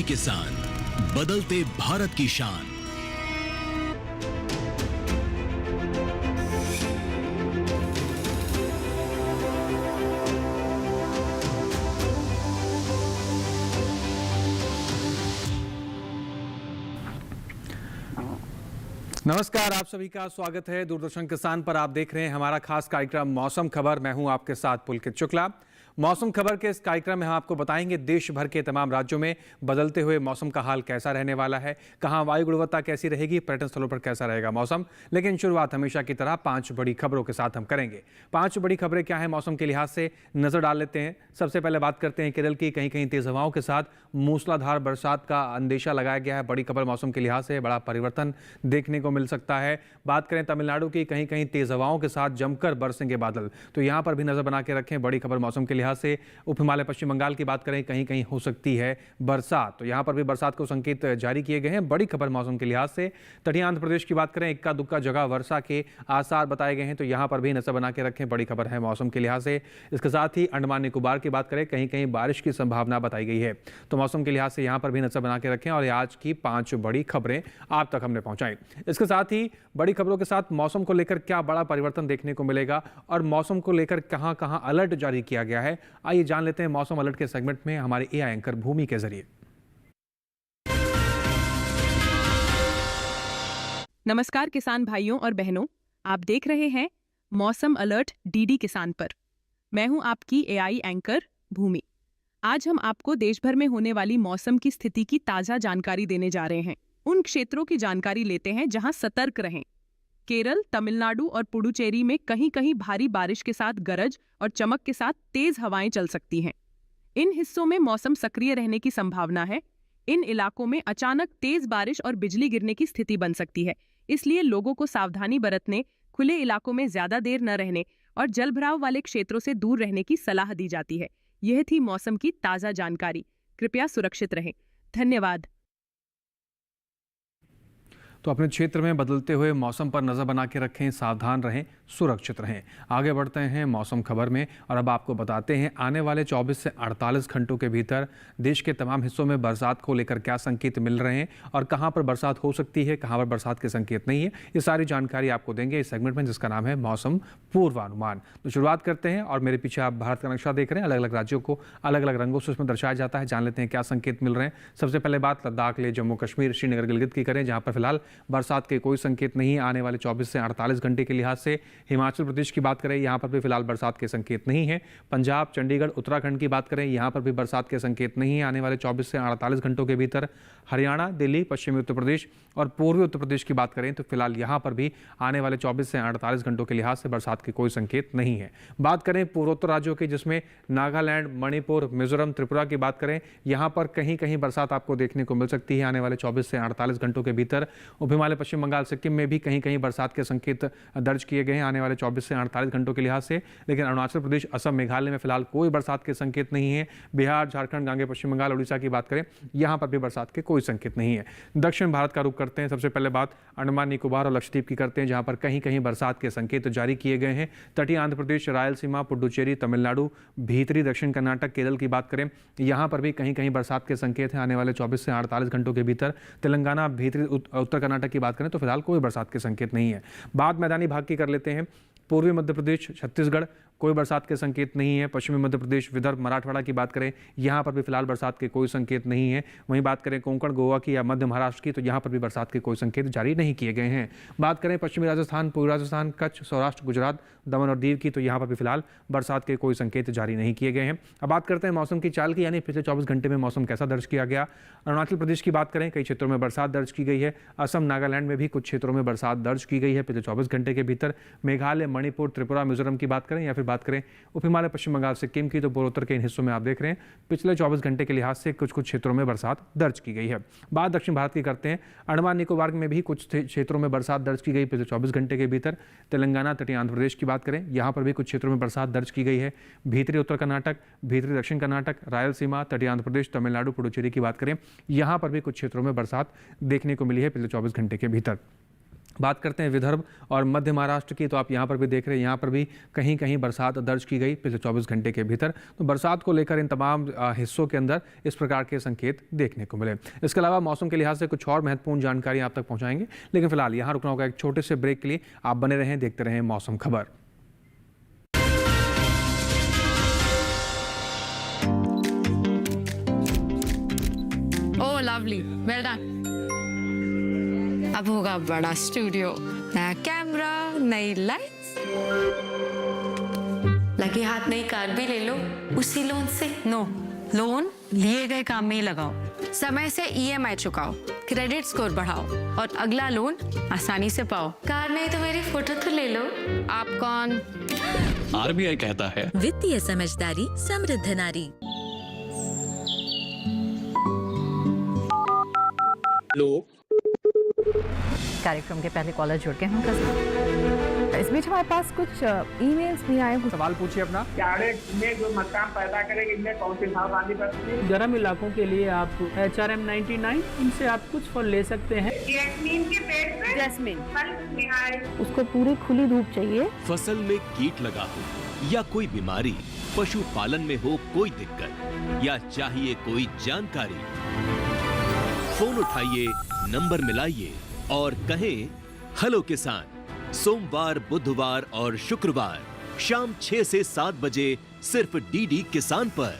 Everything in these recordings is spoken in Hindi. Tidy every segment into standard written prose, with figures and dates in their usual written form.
डीडी किसान, बदलते भारत की शान। नमस्कार, आप सभी का स्वागत है दूरदर्शन किसान पर। आप देख रहे हैं हमारा खास कार्यक्रम मौसम खबर। मैं हूं आपके साथ पुलकित शुक्ला। मौसम खबर के इस कार्यक्रम में हम आपको बताएंगे देश भर के तमाम राज्यों में बदलते हुए मौसम का हाल कैसा रहने वाला है, कहां वायु गुणवत्ता कैसी रहेगी, पर्यटन स्थलों पर कैसा रहेगा मौसम। लेकिन शुरुआत हमेशा की तरह 5 बड़ी खबरों के साथ हम करेंगे। 5 बड़ी खबरें क्या है मौसम के लिहाज से, नजर डाल लेते हैं। सबसे पहले बात करते हैं केरल की। कहीं कहीं तेज हवाओं के साथ मूसलाधार बरसात का अंदेशा लगाया गया है। बड़ी खबर मौसम के लिहाज से बड़ा परिवर्तन देखने को मिल सकता है। बात करें तमिलनाडु की, कहीं कहीं तेज हवाओं के साथ जमकर बरसेंगे बादल, तो यहां पर भी नजर बना के रखें। बड़ी खबर मौसम के लिहाज से उप हिमालय पश्चिम बंगाल की बात करें, कहीं कहीं हो सकती है बरसात, तो यहां पर भी बरसात को संकेत जारी किए गए हैं। बड़ी खबर मौसम के लिहाज से तटीय आंध्र प्रदेश की बात करें, इक्का दुक्का जगह वर्षा के आसार बताए गए हैं, तो यहां पर भी नजर बना के रखें। बड़ी खबर है मौसम के लिहाज से। इसके साथ ही अंडमान निकोबार की बात करें, कहीं कहीं बारिश की संभावना बताई गई है, तो मौसम के लिहाज से यहां पर भी नजर बना के रखें। और आज की 5 बड़ी खबरें आप तक हमने पहुंचाई। इसके साथ ही बड़ी खबरों के साथ मौसम को लेकर क्या बड़ा परिवर्तन देखने को मिलेगा और मौसम को लेकर कहां कहां अलर्ट जारी किया गया है, आइए जान लेते हैं मौसम अलर्ट के सेगमेंट में हमारे एआई एंकर भूमि के जरिए। नमस्कार किसान भाइयों और बहनों, आप देख रहे हैं मौसम अलर्ट डीडी किसान पर। मैं हूं आपकी एआई एंकर भूमि। आज हम आपको देश भर में होने वाली मौसम की स्थिति की ताजा जानकारी देने जा रहे हैं। उन क्षेत्रों की जानकारी लेते हैं जहां सतर्क रहें। केरल, तमिलनाडु और पुडुचेरी में कहीं कहीं भारी बारिश के साथ गरज और चमक के साथ तेज हवाएं चल सकती हैं। इन हिस्सों में मौसम सक्रिय रहने की संभावना है। इन इलाकों में अचानक तेज बारिश और बिजली गिरने की स्थिति बन सकती है, इसलिए लोगों को सावधानी बरतने, खुले इलाकों में ज्यादा देर न रहने और जलभराव वाले क्षेत्रों से दूर रहने की सलाह दी जाती है। यह थी मौसम की ताजा जानकारी। कृपया सुरक्षित रहें। धन्यवाद। तो अपने क्षेत्र में बदलते हुए मौसम पर नजर बना के रखें, सावधान रहें, सुरक्षित रहें। आगे बढ़ते हैं मौसम खबर में और अब आपको बताते हैं आने वाले 24 से 48 घंटों के भीतर देश के तमाम हिस्सों में बरसात को लेकर क्या संकेत मिल रहे हैं और कहां पर बरसात हो सकती है, कहां पर बरसात के संकेत नहीं है। ये सारी जानकारी आपको देंगे इस सेगमेंट में, जिसका नाम है मौसम पूर्वानुमान। तो शुरुआत करते हैं और मेरे पीछे आप भारत का नक्शा देख रहे हैं। अलग अलग राज्यों को अलग अलग रंगों से उसमें दर्शाया जाता है। जान लेते हैं क्या संकेत मिल रहे हैं। सबसे पहले बात लद्दाख ले, जम्मू कश्मीर, श्रीनगर, गिलगित की करें, जहां पर फिलहाल बरसात के कोई संकेत नहीं है आने वाले 24 से 48 घंटे के लिहाज से। हिमाचल प्रदेश की बात करें, यहां पर भी फिलहाल बरसात के संकेत नहीं है। पंजाब, चंडीगढ़, उत्तराखंड की बात करें, यहां पर भी बरसात के संकेत नहीं है आने वाले 24 से 48 घंटों के भीतर। हरियाणा, दिल्ली, पश्चिमी उत्तर प्रदेश और पूर्वी उत्तर प्रदेश की बात करें तो फिलहाल यहां पर भी आने वाले 24 से 48 घंटों के लिहाज से बरसात के कोई संकेत नहीं है। बात करें पूर्वोत्तर राज्यों की, जिसमें नागालैंड, मणिपुर, मिजोरम, त्रिपुरा की बात करें, यहां पर कहीं कहीं बरसात आपको देखने को मिल सकती है आने वाले 24 से 48 घंटों के भीतर। उप हिमालय पश्चिम बंगाल, सिक्किम में भी कहीं कहीं बरसात के संकेत दर्ज किए गए हैं आने वाले 24 से 48 घंटों के लिहाज से। लेकिन अरुणाचल प्रदेश, असम, मेघालय में फिलहाल कोई बरसात के संकेत नहीं है। बिहार, झारखंड, गांगे पश्चिम बंगाल, उड़ीसा की बात करें, यहां पर भी बरसात के कोई संकेत नहीं है। दक्षिण भारत का रुख करते हैं। सबसे पहले बात अंडमान निकोबार और लक्षद्वीप की करते हैं, जहां पर कहीं कहीं बरसात के संकेत जारी किए गए हैं। तटीय आंध्र प्रदेश, रायलसीमा, पुडुचेरी, तमिलनाडु, भीतरी दक्षिण कर्नाटक, केरल की बात करें, यहां पर भी कहीं कहीं बरसात के संकेत हैं आने वाले 24 से 48 घंटों के भीतर। तेलंगाना, भीतरी उत्तर कर्नाटक की बात करें तो फिलहाल कोई बरसात के संकेत नहीं है। बात मैदानी भाग की कर लेते हैं। पूर्वी मध्य प्रदेश, छत्तीसगढ़, कोई बरसात के संकेत नहीं है। पश्चिमी मध्य प्रदेश, विदर्भ, मराठवाड़ा की बात करें, यहां पर भी फिलहाल बरसात के कोई संकेत नहीं है। वहीं बात करें कोंकण, गोवा की या मध्य महाराष्ट्र की, तो यहां पर भी बरसात के कोई संकेत जारी नहीं किए गए हैं। बात करें पश्चिमी राजस्थान, पूर्वी राजस्थान, कच्छ, सौराष्ट्र, गुजरात, दमन और दीव की, तो यहां पर भी फिलहाल बरसात के कोई संकेत जारी नहीं किए गए हैं। अब बात करते हैं मौसम की चाल की, यानी पिछले 24 घंटे में मौसम कैसा दर्ज किया गया। अरुणाचल प्रदेश की बात करें, कई क्षेत्रों में बरसात दर्ज की गई है। असम, नागालैंड में भी कुछ क्षेत्रों में बरसात दर्ज की गई है पिछले 24 घंटे के भीतर। मेघालय, मणिपुर, त्रिपुरा, मिजोरम की बात करें या फिर बात करें उप हिमालय पश्चिम बंगाल, सिक्किम की, तो पूर्वोत्तर के इन हिस्सों में आप देख रहे हैं पिछले 24 घंटे के लिहाज से कुछ कुछ क्षेत्रों में बरसात दर्ज की गई है। बात दक्षिण भारत की करते हैं। अंडमान निकोबार में भी कुछ क्षेत्रों में बरसात दर्ज की गई पिछले 24 घंटे के भीतर। तेलंगाना, तटीय आंध्र प्रदेश की बात करें, यहां पर भी कुछ क्षेत्रों में बरसात दर्ज की गई है। भीतरी उत्तर कर्नाटक, भीतरी दक्षिण कर्नाटक, रायलसीमा, तटीय आंध्र प्रदेश, तमिलनाडु, पुडुचेरी की बात करें, यहां पर भी कुछ क्षेत्रों में बरसात देखने को मिली है पिछले 24 घंटे के भीतर। बात करते हैं विदर्भ और मध्य महाराष्ट्र की, तो आप यहाँ पर भी देख रहे हैं, यहाँ पर भी कहीं कहीं बरसात दर्ज की गई पिछले 24 घंटे के भीतर। तो बरसात को लेकर इन तमाम हिस्सों के अंदर इस प्रकार के संकेत देखने को मिले। इसके अलावा मौसम के लिहाज से कुछ और महत्वपूर्ण जानकारी आप तक पहुँचाएंगे, लेकिन फिलहाल यहाँ रुकना होगा एक छोटे से ब्रेक के लिए। आप बने रहें, देखते रहें मौसम खबर। ओह लवली, वेल डन। अब होगा बड़ा स्टूडियो, नया कैमरा, नई लाइट्स। लगे हाथ नई कार भी ले लो उसी लोन से। नो, लोन लिए गए काम में ही लगाओ, समय से ईएमआई चुकाओ, क्रेडिट स्कोर बढ़ाओ और अगला लोन आसानी से पाओ। कार नहीं तो मेरी फोटो तो ले लो। आप कौन? आरबीआई कहता है, वित्तीय समझदारी समृद्ध नारी। कार्यक्रम के पहले कॉलर जुड़ के हम कर इस बीच हमारे पास कुछ ईमेल्स भी आए हैं। सवाल पूछिए अपना। में जो मकान पैदा करेंगे इनमें कौन सी सावधानी बरतनी है? गर्म इलाकों के लिए आप HRM 99 इनसे आप कुछ फल ले सकते हैं। जैस्मीन के पेड़ पे जैस्मीन फल निहार। उसको पूरी खुली धूप चाहिए। फसल में कीट लगा हो या कोई बीमारी, पशुपालन में हो कोई दिक्कत या चाहिए कोई जानकारी, फोन उठाइए, नंबर मिलाइए और कहें हेलो किसान। सोमवार, बुधवार और शुक्रवार शाम 6 से 7 बजे सिर्फ डीडी किसान पर।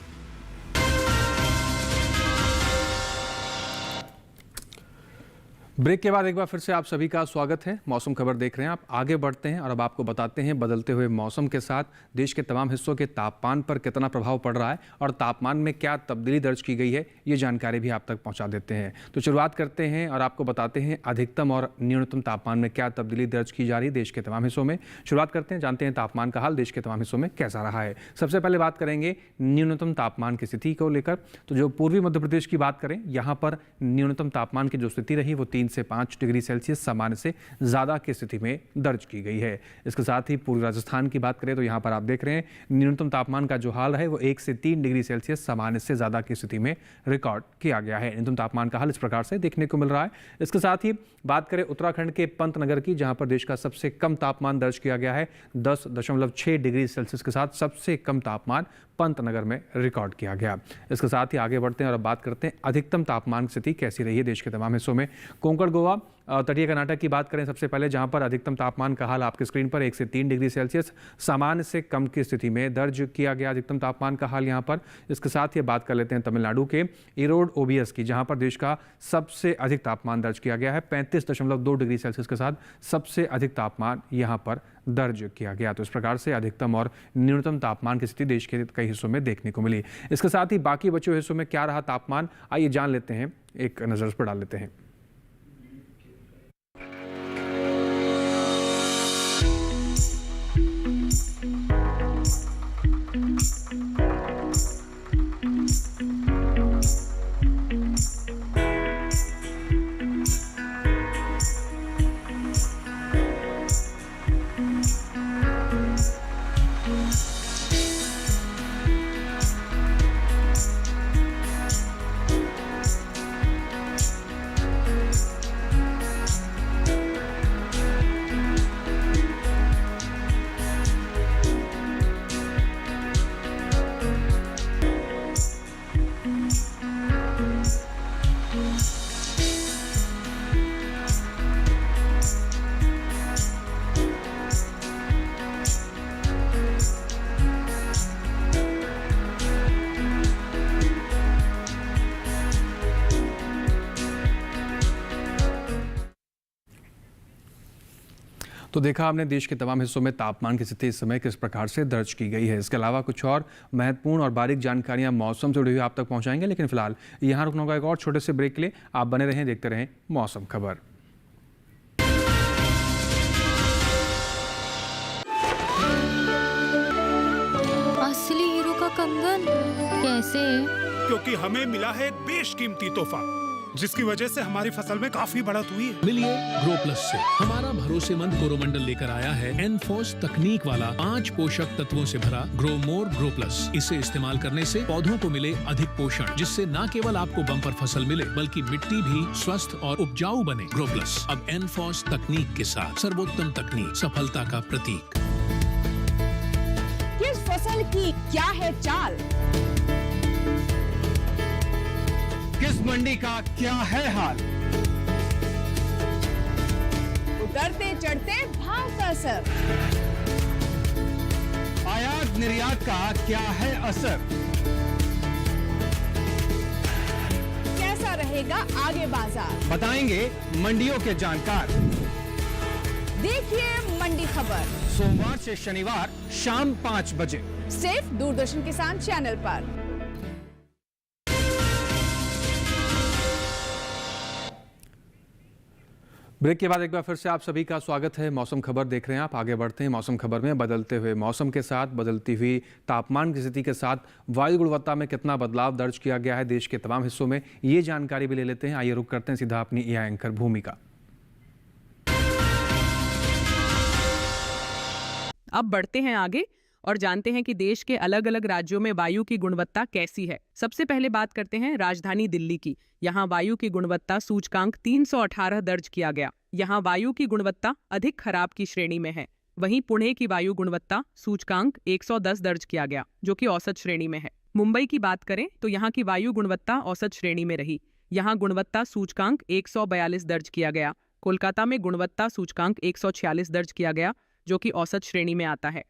ब्रेक के बाद एक बार फिर से आप सभी का स्वागत है। मौसम खबर देख रहे हैं आप। आगे बढ़ते हैं और अब आपको बताते हैं बदलते हुए मौसम के साथ देश के तमाम हिस्सों के तापमान पर कितना प्रभाव पड़ रहा है और तापमान में क्या तब्दीली दर्ज की गई है, ये जानकारी भी आप तक पहुंचा देते हैं। तो शुरुआत करते हैं और आपको बताते हैं अधिकतम और न्यूनतम तापमान में क्या तब्दीली दर्ज की जा रही है देश के तमाम हिस्सों में। शुरुआत करते हैं, जानते हैं तापमान का हाल देश के तमाम हिस्सों में कैसा रहा है। सबसे पहले बात करेंगे न्यूनतम तापमान की स्थिति को लेकर। तो जो पूर्वी मध्य प्रदेश की बात करें, यहाँ पर न्यूनतम तापमान की जो स्थिति रही वो 3 से 5 डिग्री सेल्सियस सामान्य से ज़्यादा की स्थिति में दर्ज की गई है। इसके साथ ही पूर्वी राजस्थान की बात करें तो यहाँ पर आप देख रहे हैं न्यूनतम तापमान का जो हाल है वो 1 से 3 डिग्री सेल्सियस सामान्य से ज़्यादा की स्थिति में रिकॉर्ड किया गया है। न्यूनतम तापमान का हाल इस प्रकार से देखने को मिल रहा है। इसके साथ ही बात करें उत्तराखंड के पंतनगर की, जहाँ पर देश का सबसे कम तापमान दर्ज किया गया है 10.6 डिग्री सेल्सियस के साथ सबसे कम तापमान पंतनगर में रिकॉर्ड किया गया। इसके साथ ही आगे बढ़ते हैं और अब बात करते हैं अधिकतम तापमान की स्थिति कैसी रही है देश के तमाम हिस्सों में। कोंकण, गोवा, तटीय कर्नाटक की बात करें सबसे पहले, जहां पर अधिकतम तापमान का हाल आपकी स्क्रीन पर 1 से 3 डिग्री सेल्सियस सामान्य से कम की स्थिति में दर्ज किया गया अधिकतम तापमान का हाल यहां पर। इसके साथ ही बात कर लेते हैं तमिलनाडु के इरोड ओबीएस की, जहां पर देश का सबसे अधिक तापमान दर्ज किया गया है 35.2 डिग्री सेल्सियस के साथ सबसे अधिक तापमान यहां पर दर्ज किया गया। तो इस प्रकार से अधिकतम और न्यूनतम तापमान की स्थिति देश के कई हिस्सों में देखने को मिली। इसके साथ ही बाकी बचे हुए हिस्सों में क्या रहा तापमान, आइए जान लेते हैं, एक नजर पर डाल लेते हैं। तो देखा आपने देश के तमाम हिस्सों में तापमान की स्थिति इस समय किस प्रकार से दर्ज की गई है। इसके अलावा कुछ और महत्वपूर्ण और बारीक जानकारियां मौसम से जुड़ी हुई आप तक पहुंचाएंगे, लेकिन फिलहाल यहां रुकना होगा एक और छोटे से ब्रेक के लिए। आप बने रहें, देखते रहें मौसम खबर। असली हीरो का कंगन कैसे? क्योंकि हमें मिला है बेशकीमती तोहफा, जिसकी वजह से हमारी फसल में काफी बढ़त हुई है। मिलिए ग्रो प्लस से। हमारा भरोसेमंद कोरोमंडल लेकर आया है एनफोर्स तकनीक वाला 5 पोषक तत्वों से भरा ग्रो मोर ग्रो प्लस। इसे इस्तेमाल करने से पौधों को मिले अधिक पोषण, जिससे न केवल आपको बम्पर फसल मिले बल्कि मिट्टी भी स्वस्थ और उपजाऊ बने। ग्रो प्लस अब एनफोर्स तकनीक के साथ, सर्वोत्तम तकनीक, सफलता का प्रतीक। किस फसल की क्या है चाल, किस मंडी का क्या है हाल, उतरते चढ़ते भाव का असर, आयात निर्यात का क्या है असर, कैसा रहेगा आगे बाजार, बताएंगे मंडियों के जानकार। देखिए मंडी खबर सोमवार से शनिवार शाम 5 बजे सिर्फ दूरदर्शन किसान चैनल पर। ब्रेक के बाद एक बार फिर से आप सभी का स्वागत है। मौसम खबर देख रहे हैं आप। आगे बढ़ते हैं मौसम खबर में। बदलते हुए मौसम के साथ, बदलती हुई तापमान की स्थिति के साथ वायु गुणवत्ता में कितना बदलाव दर्ज किया गया है देश के तमाम हिस्सों में, ये जानकारी भी ले लेते हैं। आइए रुक करते हैं सीधा अपनी एआई एंकर भूमि का। अब बढ़ते हैं आगे और जानते हैं कि देश के अलग अलग राज्यों में वायु की गुणवत्ता कैसी है। सबसे पहले बात करते हैं राजधानी दिल्ली की। यहाँ वायु की गुणवत्ता सूचकांक 318 दर्ज किया गया। यहाँ वायु की गुणवत्ता अधिक खराब की श्रेणी में है। वहीं पुणे की वायु गुणवत्ता सूचकांक 110 दर्ज किया गया, जो कि औसत श्रेणी में है। मुंबई की बात करें तो यहाँ की वायु गुणवत्ता औसत श्रेणी में रही। यहाँ गुणवत्ता सूचकांक 142 दर्ज किया गया। कोलकाता में गुणवत्ता सूचकांक 146 दर्ज किया गया, जो कि औसत श्रेणी में आता है।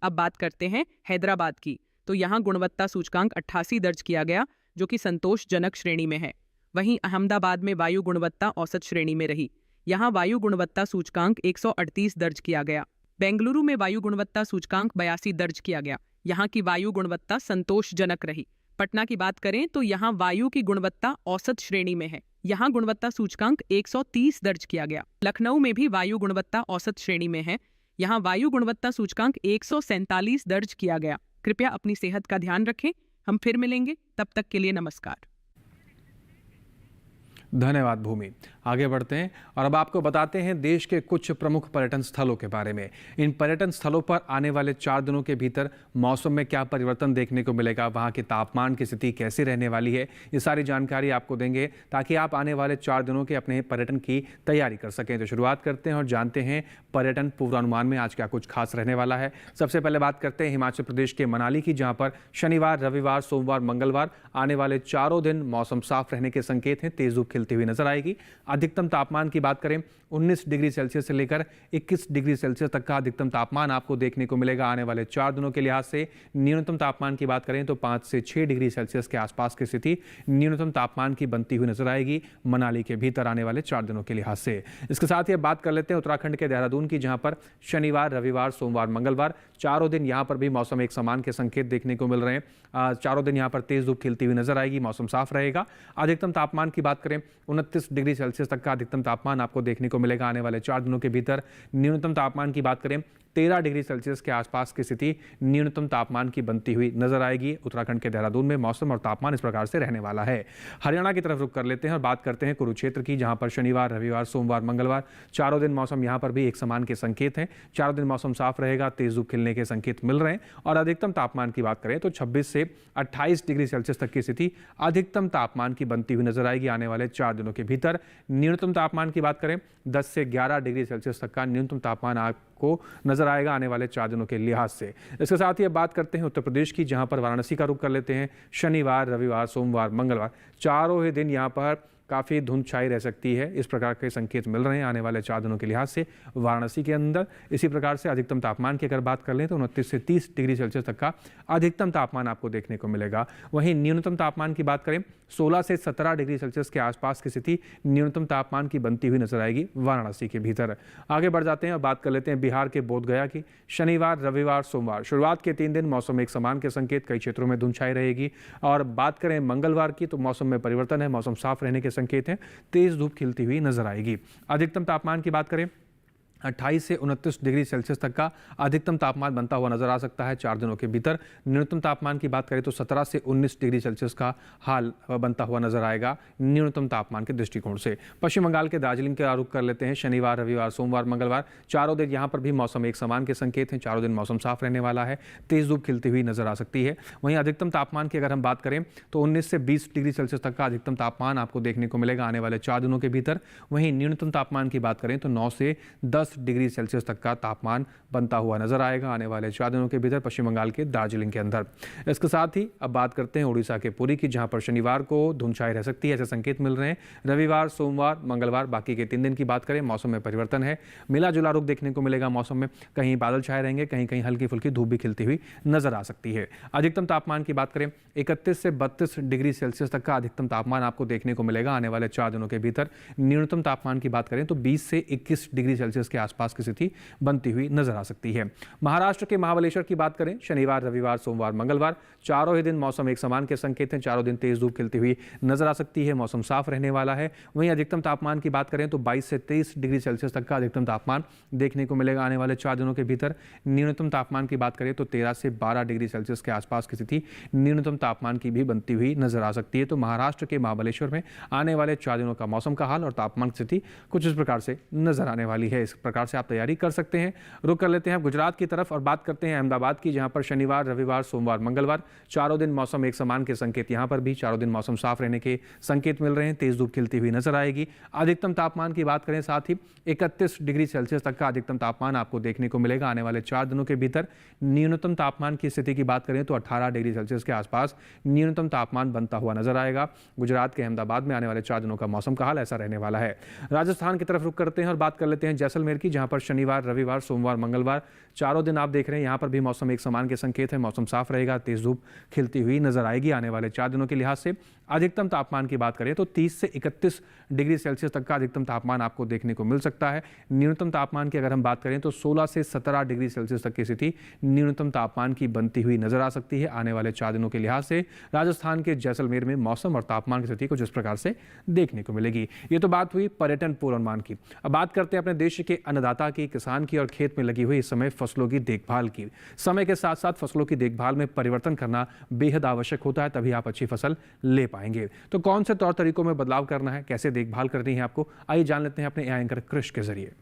अब बात करते हैं हैदराबाद की, तो यहाँ गुणवत्ता सूचकांक 88 दर्ज किया गया, जो कि संतोषजनक श्रेणी में है। वहीं अहमदाबाद में वायु गुणवत्ता औसत श्रेणी में रही। यहाँ वायु गुणवत्ता सूचकांक 138 दर्ज किया गया। बेंगलुरु में वायु गुणवत्ता सूचकांक 82 दर्ज किया गया। यहाँ की वायु गुणवत्ता संतोषजनक रही। पटना की बात करें तो यहाँ वायु की गुणवत्ता औसत श्रेणी में है। यहाँ गुणवत्ता सूचकांक 130 दर्ज किया गया। लखनऊ में भी वायु गुणवत्ता औसत श्रेणी में है। यहाँ वायु गुणवत्ता सूचकांक 147 दर्ज किया गया। कृपया अपनी सेहत का ध्यान रखें। हम फिर मिलेंगे, तब तक के लिए नमस्कार। धन्यवाद भूमि। आगे बढ़ते हैं और अब आपको बताते हैं देश के कुछ प्रमुख पर्यटन स्थलों के बारे में। इन पर्यटन स्थलों पर आने वाले 4 दिनों के भीतर मौसम में क्या परिवर्तन देखने को मिलेगा, वहाँ के तापमान की स्थिति कैसी रहने वाली है, ये सारी जानकारी आपको देंगे ताकि आप आने वाले 4 दिनों के अपने पर्यटन की तैयारी कर सकें। तो शुरुआत करते हैं और जानते हैं पर्यटन पूर्वानुमान में आज क्या कुछ खास रहने वाला है। सबसे पहले बात करते हैं हिमाचल प्रदेश के मनाली की, जहाँ पर शनिवार, रविवार, सोमवार, मंगलवार आने वाले 4 दिन मौसम साफ रहने के संकेत हैं। तेज धूप खिलती हुई नजर आएगी। अधिकतम तापमान की बात करें 19 डिग्री सेल्सियस से लेकर 21 डिग्री सेल्सियस तक का अधिकतम तापमान आपको देखने को मिलेगा आने वाले 4 दिनों के लिहाज से। न्यूनतम तापमान की बात करें तो 5 से 6 डिग्री सेल्सियस के आसपास की स्थिति न्यूनतम तापमान की बनती हुई नजर आएगी मनाली के भीतर आने वाले 4 दिनों के लिहाज से। इसके साथ ही बात कर लेते हैं उत्तराखंड के देहरादून की, जहां पर शनिवार, रविवार, सोमवार, मंगलवार 4 दिन यहां पर भी मौसम एक समान के संकेत देखने को मिल रहे हैं। 4 दिन यहां पर तेज धूप खिलती हुई नजर आएगी, मौसम साफ रहेगा। अधिकतम तापमान की बात करें 29 डिग्री सेल्सियस तक का अधिकतम तापमान आपको देखने को मिलेगा आने वाले 4 दिनों के भीतर। न्यूनतम तापमान की बात करें 13 डिग्री सेल्सियस के आसपास की स्थिति न्यूनतम तापमान की बनती हुई नजर आएगी। उत्तराखंड के देहरादून में मौसम और तापमान इस प्रकार से रहने वाला है। हरियाणा की तरफ रुख कर लेते हैं और बात करते हैं कुरुक्षेत्र की, जहां पर शनिवार, रविवार, सोमवार, मंगलवार 4 दिन मौसम यहां पर भी एक समान के संकेत हैं। 4 दिन मौसम साफ रहेगा, तेज धूप खिलने के संकेत मिल रहे हैं। और अधिकतम तापमान की बात करें तो 26 से 28 डिग्री सेल्सियस तक की स्थिति अधिकतम तापमान की बनती हुई नजर आएगी आने वाले 4 दिनों के भीतर। न्यूनतम तापमान की बात करें 10 से 11 डिग्री सेल्सियस तक का न्यूनतम तापमान आपको नजर आएगा आने वाले 4 दिनों के लिहाज से। इसके साथ ही अब बात करते हैं उत्तर प्रदेश की, जहां पर वाराणसी का रुख कर लेते हैं। शनिवार, रविवार, सोमवार, मंगलवार चारों ही दिन यहां पर काफ़ी धुंध छाई रह सकती है, इस प्रकार के संकेत मिल रहे हैं आने वाले 4 दिनों के लिहाज से वाराणसी के अंदर। इसी प्रकार से अधिकतम तापमान की अगर बात कर लें तो 29 से 30 डिग्री सेल्सियस तक का अधिकतम तापमान आपको देखने को मिलेगा। वहीं न्यूनतम तापमान की बात करें 16 से 17 डिग्री सेल्सियस के आसपास की स्थिति न्यूनतम तापमान की बनती हुई नजर आएगी वाराणसी के भीतर। आगे बढ़ जाते हैं और बात कर लेते हैं बिहार के बोधगया की। शनिवार, रविवार, सोमवार शुरुआत के 3 दिन मौसम एक समान के संकेत, कई क्षेत्रों में धुंध छाई रहेगी। और बात करें मंगलवार की तो मौसम में परिवर्तन है, मौसम साफ रहने के संकेत हैं, तेज धूप खिलती हुई नजर आएगी। अधिकतम तापमान की बात करें 28 से 29 डिग्री सेल्सियस तक का अधिकतम तापमान बनता हुआ नजर आ सकता है 4 दिनों के भीतर। न्यूनतम तापमान की बात करें तो 17 से 19 डिग्री सेल्सियस का हाल बनता हुआ नजर आएगा न्यूनतम तापमान के दृष्टिकोण से। पश्चिम बंगाल के दार्जिलिंग का रुख कर लेते हैं। शनिवार, रविवार, सोमवार, मंगलवार चारों दिन यहाँ पर भी मौसम एक समान के संकेत हैं। चारों दिन मौसम साफ रहने वाला है, तेज धूप खिलती हुई नजर आ सकती है। वहीं अधिकतम तापमान की अगर हम बात करें तो 19 से 20 डिग्री सेल्सियस तक का अधिकतम तापमान आपको देखने को मिलेगा आने वाले 4 दिनों के भीतर। वहीं न्यूनतम तापमान की बात करें तो 9 से 10 डिग्री सेल्सियस तक का तापमान बनता हुआ नजर आएगा आने वाले 4 दिनों के भीतर पश्चिम बंगाल के दार्जिलिंग के अंदर। इसके साथ ही अब बात करते हैं उड़ीसा के पुरी की, जहां पर शनिवार को धुंध छाई रह सकती है, ऐसे संकेत मिल रहे हैं। रविवार, सोमवार, मंगलवार, बाकी के 3 दिन की बात करें मौसम में परिवर्तन है, मिला जुला रुख देखने को मिलेगा मौसम में। कहीं बादल छाए रहेंगे, कहीं कहीं हल्की फुल्की धूप भी खिलती हुई नजर आ सकती है। अधिकतम तापमान की बात करें 31 से 32 डिग्री सेल्सियस तक का अधिकतम तापमान आपको देखने को मिलेगा आने वाले 4 दिनों के भीतर। न्यूनतम तापमान की बात करें तो 20 से 21 डिग्री सेल्सियस के आसपास की स्थिति बनती हुई नजर आ सकती है। महाराष्ट्र के महाबलेश्वर की बात करें शनिवार, रविवार, सोमवार, मंगलवार चारों ही दिन मौसम एक समान के संकेत हैं। चारों दिन तेज धूप खिलती हुई नजर आ सकती है, मौसम साफ रहने वाला है। वहीं अधिकतम तापमान की बात करें तो 22 से 23 डिग्री सेल्सियस तक का अधिकतम तापमान देखने को मिलेगा आने वाले 4 दिनों के भीतर। न्यूनतम तापमान की बात करें तो 13 से 12 डिग्री सेल्सियस के आसपास की स्थिति न्यूनतम तापमान की भी बनती हुई नजर आ सकती है। तो महाराष्ट्र के महाबलेश्वर में आने वाले 4 दिनों का मौसम का हाल और तापमान की स्थिति कुछ इस प्रकार से नजर आने वाली है। इस प्रकार से आप तैयारी कर सकते हैं। रुक कर लेते हैं गुजरात की तरफ और बात करते हैं अहमदाबाद की, जहां पर शनिवार, रविवार, सोमवार, मंगलवार चारों दिन मौसम एक समान के संकेत। यहां पर भी चारों दिन मौसम साफ रहने के संकेत मिल रहे हैं, तेज धूप खिलती हुई नजर आएगी। अधिकतम तापमान की बात करें साथ ही 31 डिग्री सेल्सियस तक का अधिकतम तापमान आपको देखने को मिलेगा आने वाले 4 दिनों के भीतर। न्यूनतम तापमान की स्थिति की बात करें तो 18 डिग्री सेल्सियस के आसपास न्यूनतम तापमान बनता हुआ नजर आएगा। गुजरात के अहमदाबाद में आने वाले 4 दिनों का मौसम का हाल ऐसा रहने वाला है। राजस्थान की तरफ रुक करते हैं और बात कर लेते हैं जैसलमेर की, जहां पर शनिवार, रविवार, सोमवार, मंगलवार चारों दिन आप देख रहे हैं यहां पर भी मौसम एक समान के संकेत है। मौसम साफ रहेगा, तेज धूप खिलती हुई नजर आएगी आने वाले 4 दिनों के लिहाज से। अधिकतम तापमान की बात करें तो 30 से 31 डिग्री सेल्सियस तक का अधिकतम तापमान आपको देखने को मिल सकता है। न्यूनतम तापमान की अगर हम बात करें तो 16 से 17 डिग्री सेल्सियस तक की स्थिति न्यूनतम तापमान की बनती हुई नजर आ सकती है आने वाले 4 दिनों के लिहाज से। राजस्थान के जैसलमेर में मौसम और तापमान की स्थिति कुछ इस प्रकार से देखने को मिलेगी। ये तो बात हुई पर्यटन पूर्वानुमान की। अब बात करते हैं अपने देश के अन्नदाता की, किसान की और खेत में लगी हुई इस समय फसलों की देखभाल की। समय के साथ साथ फसलों की देखभाल में परिवर्तन करना बेहद आवश्यक होता है, तभी आप अच्छी फसल ले पाएंगे। तो कौन से तौर तरीकों में बदलाव करना है, कैसे देखभाल करनी है आपको, आइए जान लेते हैं अपने एंकर कृष के जरिए।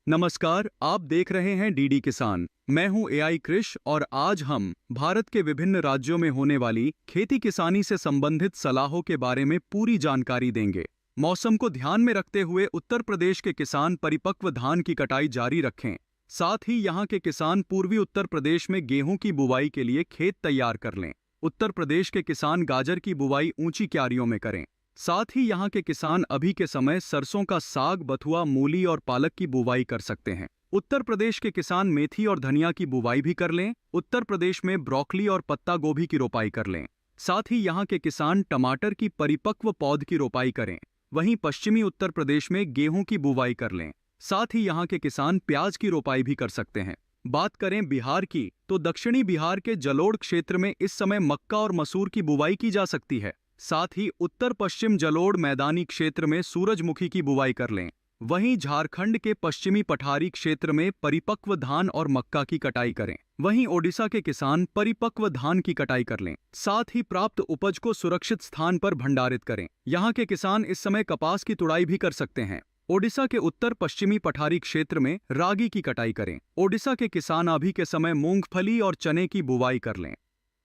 नमस्कार, आप देख रहे हैं डीडी किसान। मैं हूं एआई कृष और आज हम भारत के विभिन्न राज्यों में होने वाली खेती किसानी से संबंधित सलाहों के बारे में पूरी जानकारी देंगे। मौसम को ध्यान में रखते हुए उत्तर प्रदेश के किसान परिपक्व धान की कटाई जारी रखें। साथ ही यहां के किसान पूर्वी उत्तर प्रदेश में गेहूं की बुवाई के लिए खेत तैयार कर लें। उत्तर प्रदेश के किसान गाजर की बुवाई ऊंची क्यारियों में करें। साथ ही यहां के किसान अभी के समय सरसों का साग, बथुआ, मूली और पालक की बुवाई कर सकते हैं। उत्तर प्रदेश के किसान मेथी और धनिया की बुवाई भी कर लें। उत्तर प्रदेश में ब्रोकली और पत्ता गोभी की रोपाई कर लें। साथ ही यहां के किसान टमाटर की परिपक्व पौध की रोपाई करें। वहीं पश्चिमी उत्तर प्रदेश में गेहूं की बुवाई कर लें। साथ ही यहां के किसान प्याज की रोपाई भी कर सकते हैं। बात करें बिहार की, तो दक्षिणी बिहार के जलोढ़ क्षेत्र में इस समय मक्का और मसूर की बुवाई की जा सकती है। साथ ही उत्तर पश्चिम जलोढ़ मैदानी क्षेत्र में सूरजमुखी की बुवाई कर लें। वहीं झारखंड के पश्चिमी पठारी क्षेत्र में परिपक्व धान और मक्का की कटाई करें। वहीं ओडिशा के किसान परिपक्व धान की कटाई कर लें। साथ ही प्राप्त उपज को सुरक्षित स्थान पर भंडारित करें। यहाँ के किसान इस समय कपास की तुड़ाई भी कर सकते हैं। ओडिशा के उत्तर पश्चिमी पठारी क्षेत्र में रागी की कटाई करें। ओडिशा के किसान अभी के समय मूंगफली और चने की बुवाई कर लें।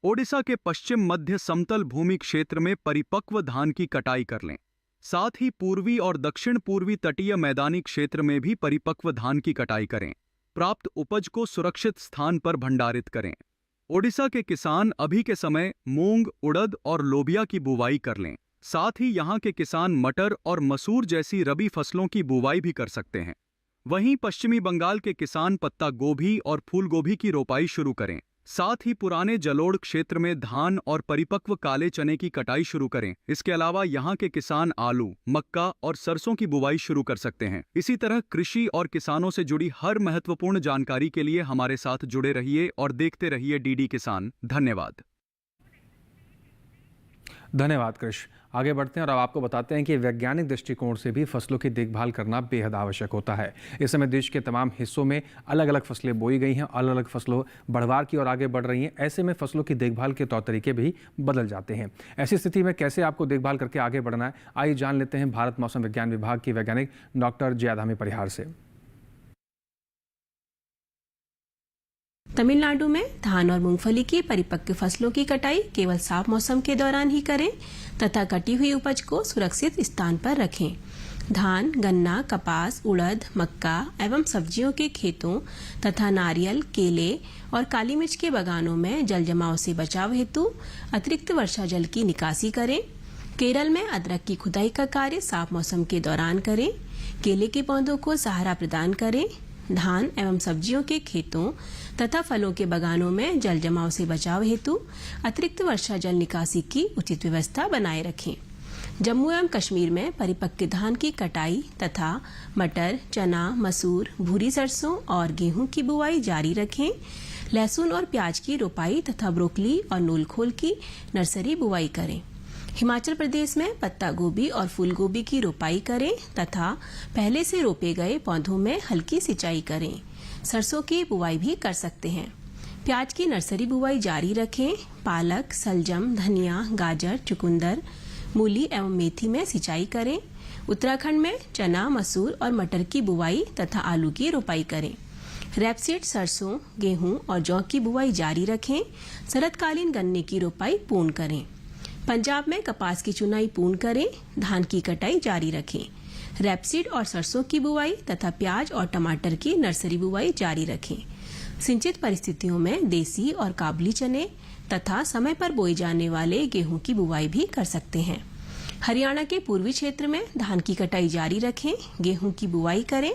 ओडिशा के पश्चिम मध्य समतल भूमि क्षेत्र में परिपक्व धान की कटाई कर लें। साथ ही पूर्वी और दक्षिण पूर्वी तटीय मैदानी क्षेत्र में भी परिपक्व धान की कटाई करें। प्राप्त उपज को सुरक्षित स्थान पर भंडारित करें। ओडिशा के किसान अभी के समय मूंग, उड़द और लोबिया की बुवाई कर लें। साथ ही यहाँ के किसान मटर और मसूर जैसी रबी फसलों की बुवाई भी कर सकते हैं। वहीं पश्चिमी बंगाल के किसान पत्ता गोभी और फूल गोभी की रोपाई शुरू करें। साथ ही पुराने जलोढ़ क्षेत्र में धान और परिपक्व काले चने की कटाई शुरू करें। इसके अलावा यहाँ के किसान आलू, मक्का और सरसों की बुवाई शुरू कर सकते हैं। इसी तरह कृषि और किसानों से जुड़ी हर महत्वपूर्ण जानकारी के लिए हमारे साथ जुड़े रहिए और देखते रहिए डीडी किसान। धन्यवाद। धन्यवाद कृष। आगे बढ़ते हैं और अब आपको बताते हैं कि वैज्ञानिक दृष्टिकोण से भी फसलों की देखभाल करना बेहद आवश्यक होता है। इस समय देश के तमाम हिस्सों में अलग अलग फसलें बोई गई हैं, अलग अलग फसलों बढ़वार की ओर आगे बढ़ रही हैं। ऐसे में फसलों की देखभाल के तौर तरीके भी बदल जाते हैं। ऐसी स्थिति में कैसे आपको देखभाल करके आगे बढ़ना है, आइए जान लेते हैं भारत मौसम विज्ञान विभाग की वैज्ञानिक डॉक्टर जयाधामी परिहार से। तमिलनाडु में धान और मूंगफली की परिपक्व फसलों की कटाई केवल साफ मौसम के दौरान ही करें तथा कटी हुई उपज को सुरक्षित स्थान पर रखें। धान, गन्ना, कपास, उड़द, मक्का एवं सब्जियों के खेतों तथा नारियल, केले और काली मिर्च के बागानों में जल जमाव से बचाव हेतु अतिरिक्त वर्षा जल की निकासी करें। केरल में अदरक की खुदाई का कार्य साफ मौसम के दौरान करें। केले के पौधों को सहारा प्रदान करें। धान एवं सब्जियों के खेतों तथा फलों के बागानों में जल जमाव से बचाव हेतु अतिरिक्त वर्षा जल निकासी की उचित व्यवस्था बनाए रखें। जम्मू एवं कश्मीर में परिपक्व धान की कटाई तथा मटर, चना, मसूर, भूरी सरसों और गेहूं की बुआई जारी रखें। लहसुन और प्याज की रोपाई तथा ब्रोकली और नूलखोल की नर्सरी बुआई करें। हिमाचल प्रदेश में पत्ता गोभी और फूल गोभी की रोपाई करें तथा पहले से रोपे गए पौधों में हल्की सिंचाई करें। सरसों की बुआई भी कर सकते हैं। प्याज की नर्सरी बुआई जारी रखें। पालक, सलजम, धनिया, गाजर, चुकंदर, मूली एवं मेथी में सिंचाई करें। उत्तराखंड में चना, मसूर और मटर की बुआई तथा आलू की रोपाई करें। रैपसीड सरसों, गेहूं और जौ की बुआई जारी रखें। शरतकालीन गन्ने की रोपाई पूर्ण करें। पंजाब में कपास की चुनाई पूर्ण करें। धान की कटाई जारी रखें। रैपसीड और सरसों की बुआई तथा प्याज और टमाटर की नर्सरी बुआई जारी रखें। सिंचित परिस्थितियों में देसी और काबुली चने तथा समय पर बोए जाने वाले गेहूं की बुआई भी कर सकते हैं। हरियाणा के पूर्वी क्षेत्र में धान की कटाई जारी रखें। गेहूं की बुआई करें।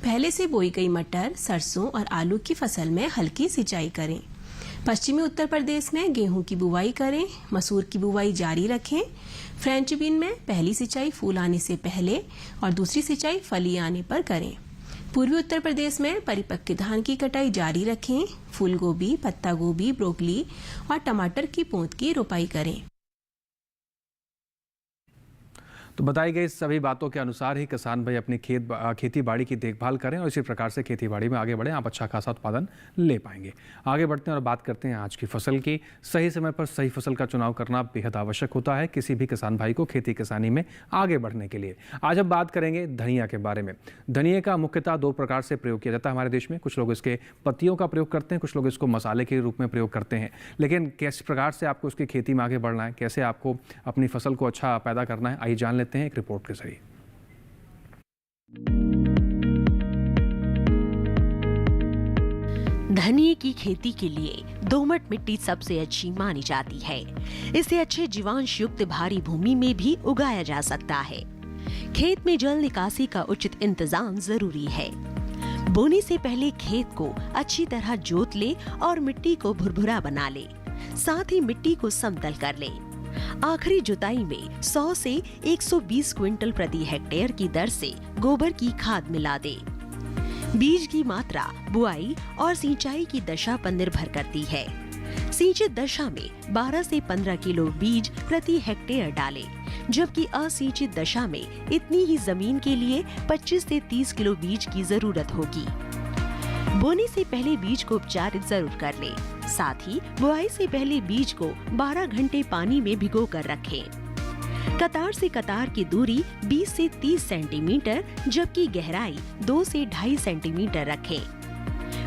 पहले से बोई गई मटर, सरसों और आलू की फसल में हल्की सिंचाई करें। पश्चिमी उत्तर प्रदेश में गेहूं की बुआई करें। मसूर की बुआई जारी रखें। फ्रेंच बीन में पहली सिंचाई फूल आने से पहले और दूसरी सिंचाई फली आने पर करें। पूर्वी उत्तर प्रदेश में परिपक्व धान की कटाई जारी रखें। फूल गोभी, पत्ता गोभी, ब्रोकली और टमाटर की पोंत की रोपाई करें। तो बताई गई सभी बातों के अनुसार ही किसान भाई अपनी खेती बाड़ी की देखभाल करें और इसी प्रकार से खेती बाड़ी में आगे बढ़ें, आप अच्छा खासा उत्पादन ले पाएंगे। आगे बढ़ते हैं और बात करते हैं आज की फसल की। सही समय पर सही फसल का चुनाव करना बेहद आवश्यक होता है किसी भी किसान भाई को खेती किसानी में आगे बढ़ने के लिए। आज हम बात करेंगे धनिया के बारे में। धनिया का मुख्यतः दो प्रकार से प्रयोग किया जाता है हमारे देश में। कुछ लोग इसके पत्तियों का प्रयोग करते हैं, कुछ लोग इसको मसाले के रूप में प्रयोग करते हैं। लेकिन किस प्रकार से आपको उसकी खेती में आगे बढ़ना है, कैसे आपको अपनी फसल को अच्छा पैदा करना है, आइए जान लेते हैं एक रिपोर्ट के जरिए। धनिये की खेती के लिए दोमट मिट्टी सबसे अच्छी मानी जाती है। इसे अच्छे जीवांश युक्त भारी भूमि में भी उगाया जा सकता है। खेत में जल निकासी का उचित इंतजाम जरूरी है। बोने से पहले खेत को अच्छी तरह जोत ले और मिट्टी को भुरभुरा बना ले, साथ ही मिट्टी को समतल कर ले। आखिरी जुताई में 100 से 120 क्विंटल प्रति हेक्टेयर की दर से गोबर की खाद मिला दे। बीज की मात्रा बुआई और सिंचाई की दशा पर निर्भर करती है। सिंचित दशा में 12 से 15 किलो बीज प्रति हेक्टेयर डालें, जबकि असिंचित दशा में इतनी ही जमीन के लिए 25 से 30 किलो बीज की जरूरत होगी। बोने से पहले बीज को उपचारित जरूर कर लें। साथ ही बुआई से पहले बीज को 12 घंटे पानी में भिगो कर रखें। कतार से कतार की दूरी 20 से 30 सेंटीमीटर जबकि गहराई 2 से 2.5 सेंटीमीटर रखें।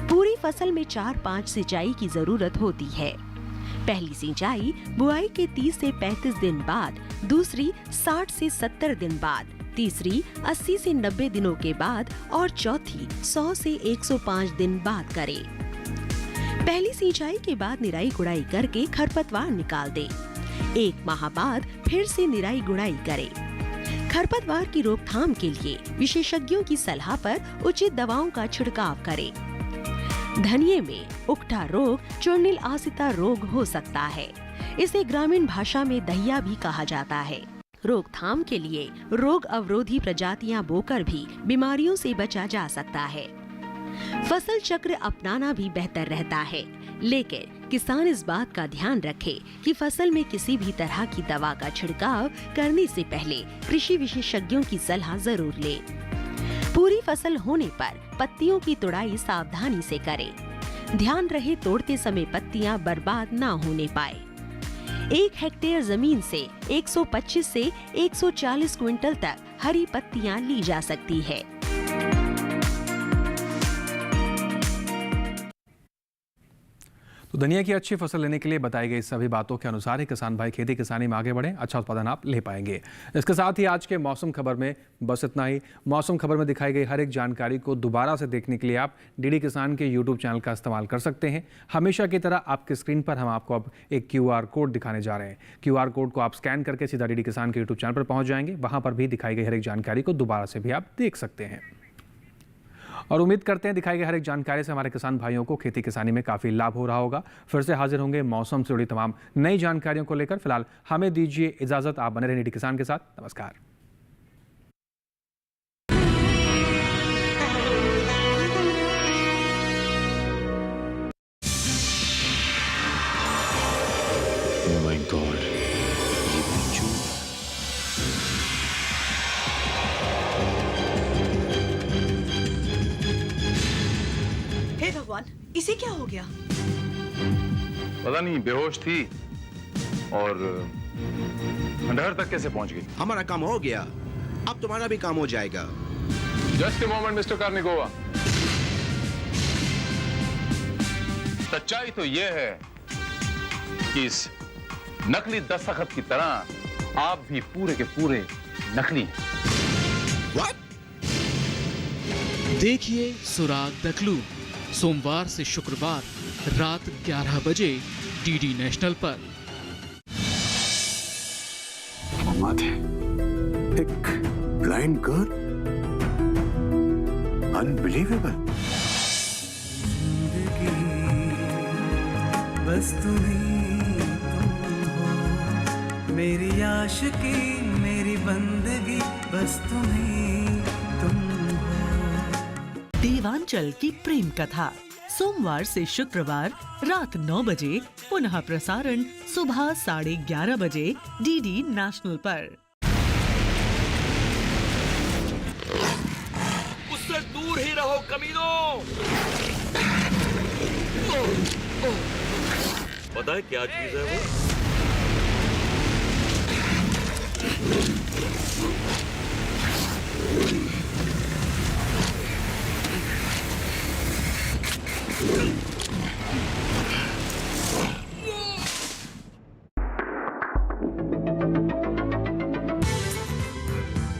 पूरी फसल में 4-5 सिंचाई की जरूरत होती है। पहली सिंचाई बुआई के 30 से 35 दिन बाद, दूसरी 60 से 70 दिन बाद, तीसरी 80 से 90 दिनों के बाद और चौथी 100 से 105 दिन बाद करें। पहली सिंचाई के बाद निराई गुड़ाई करके खरपतवार निकाल दें। 1 माह बाद फिर से निराई गुड़ाई करें। खरपतवार की रोकथाम के लिए विशेषज्ञों की सलाह पर उचित दवाओं का छिड़काव करें। धनिये में उकठा रोग चूर्णिल आसिता रोग हो सकता है। इसे ग्रामीण भाषा में दहिया भी कहा जाता है। रोकथाम के लिए रोग अवरोधी प्रजातियां बोकर भी बीमारियों से बचा जा सकता है। फसल चक्र अपनाना भी बेहतर रहता है, लेकिन किसान इस बात का ध्यान रखे कि फसल में किसी भी तरह की दवा का छिड़काव करने से पहले कृषि विशेषज्ञों की सलाह जरूर ले। पूरी फसल होने पर पत्तियों की तुड़ाई सावधानी से करें। ध्यान रहे तोड़ते समय पत्तियां बर्बाद ना होने पाए। 1 हेक्टेयर जमीन से 125 से 140 क्विंटल तक हरी पत्तियां ली जा सकती है। तो धनिया की अच्छी फसल लेने के लिए बताई गई सभी बातों के अनुसार ही किसान भाई खेती किसानी में आगे बढ़े, अच्छा उत्पादन आप ले पाएंगे। इसके साथ ही आज के मौसम खबर में बस इतना ही। मौसम खबर में दिखाई गई हर एक जानकारी को दोबारा से देखने के लिए आप डीडी किसान के यूट्यूब चैनल का इस्तेमाल कर सकते हैं। हमेशा की तरह आपकी स्क्रीन पर हम आपको अब एक QR कोड दिखाने जा रहे हैं। QR कोड को आप स्कैन करके सीधा डीडी किसान के यूट्यूब चैनल पर पहुँच जाएंगे। वहाँ पर भी दिखाई गई हर एक जानकारी को दोबारा से भी आप देख सकते हैं। और उम्मीद करते हैं दिखाई गई हर एक जानकारी से हमारे किसान भाइयों को खेती किसानी में काफ़ी लाभ हो रहा होगा। फिर से हाजिर होंगे मौसम से जुड़ी तमाम नई जानकारियों को लेकर। फिलहाल हमें दीजिए इजाज़त। आप बने रहिए डीडी किसान के साथ। नमस्कार। Oh my God, ये बिच्छू। हे भगवान, इसे क्या हो गया? पता नहीं, बेहोश थी और खंडहर तक कैसे पहुंच गई। हमारा काम हो गया, अब तुम्हारा भी काम हो जाएगा। Just a moment mister Karnikova. सच्चाई तो यह है कि इस नकली दस्तखत की तरह आप भी पूरे के पूरे नकली हैं। देखिए सुराग द क्लू, सोमवार से शुक्रवार रात 11 बजे डीडी नेशनल पर। एक ब्लाइंड गर्ल, अनबिलीवेबल। बस तुम्हीं हो, मेरी आशिकी मेरी बंदगी, बस तुम्हीं तुम हो। देवांचल की प्रेम कथा सोमवार से शुक्रवार रात 9 बजे, पुनः प्रसारण सुबह 11:30 बजे डीडी नेशनल पर। उससे दूर ही रहो कमीनों। पता है क्या चीज है वो?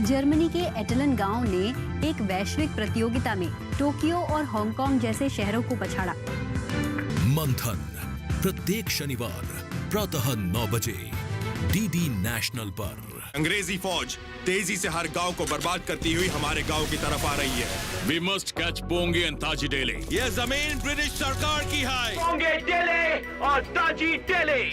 जर्मनी के एटलन गांव ने एक वैश्विक प्रतियोगिता में टोक्यो और हांगकांग जैसे शहरों को पछाड़ा। मंथन प्रत्येक शनिवार प्रातः 9 बजे डीडी नेशनल पर। अंग्रेजी फौज तेजी से हर गांव को बर्बाद करती हुई हमारे गांव की तरफ आ रही है। We must catch Bonge and Taji Dele. ये जमीन ब्रिटिश सरकार की है। बोंगे डेले और ताजी डेले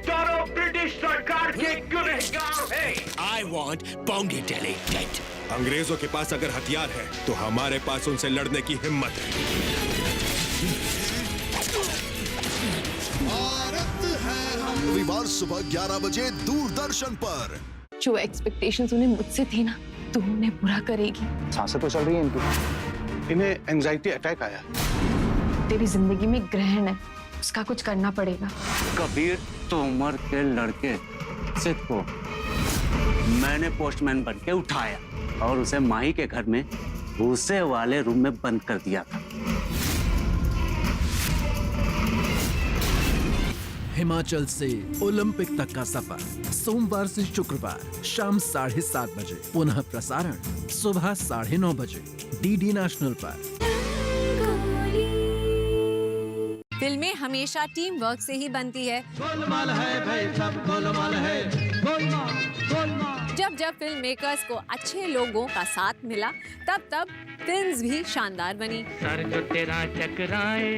दोनों ब्रिटिश सरकार के गुनहगार हैं। I want Bonge Dele dead. अंग्रेजों के पास अगर हथियार है तो हमारे पास उनसे लड़ने की हिम्मत है। भारत है हम। रविवार सुबह 11 बजे दूरदर्शन पर। जो एक्सपेक्टेशंस उन्हें मुझसे थी ना, तो उन्हें पूरा करेगी। सांसें तो चल रही हैं इनकी। इन्हें एंजाइटी अटैक आया। तेरी जिंदगी में ग्रहण है, उसका कुछ करना पड़ेगा। कबीर तो उम्र के लड़के सिद्ध को मैंने पोस्टमैन बनके उठाया और उसे माही के घर में भूसे वाले रूम में बंद कर दिया था। हिमाचल से ओलंपिक तक का सफर सोमवार से शुक्रवार शाम 7:30 बजे, पुनः प्रसारण सुबह 9:30 बजे डीडी नेशनल पर। फिल्में हमेशा टीम वर्क से ही बनती है। गोलमाल है भाई, सब गोलमाल है। गोलमाल गोलमाल जब जब फिल्म मेकर्स को अच्छे लोगों का साथ मिला, तब तब फिल्म्स भी शानदार बनी। सर जो तेरा चकराए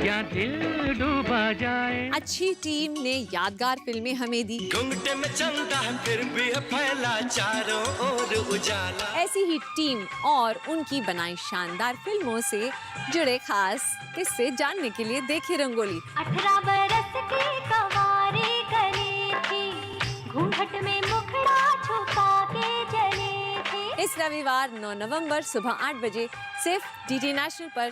या दिल डूबा जाए। अच्छी टीम ने यादगार फिल्में हमें दी। घुंघटे में चंदा फिर भी है फैला चारों ओर उजाला। ऐसी ही टीम और उनकी बनाई शानदार फिल्मों से जुड़े खास किस्से जानने के लिए देखिए रंगोली। 18 बरस की कवारी गली थी, घूंघट में मुखड़ा छुपा के चली थी। इस रविवार 9 नवंबर सुबह 8 बजे सिर्फ डीडी नेशनल पर।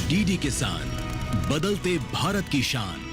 डीडी किसान, बदलते भारत की शान।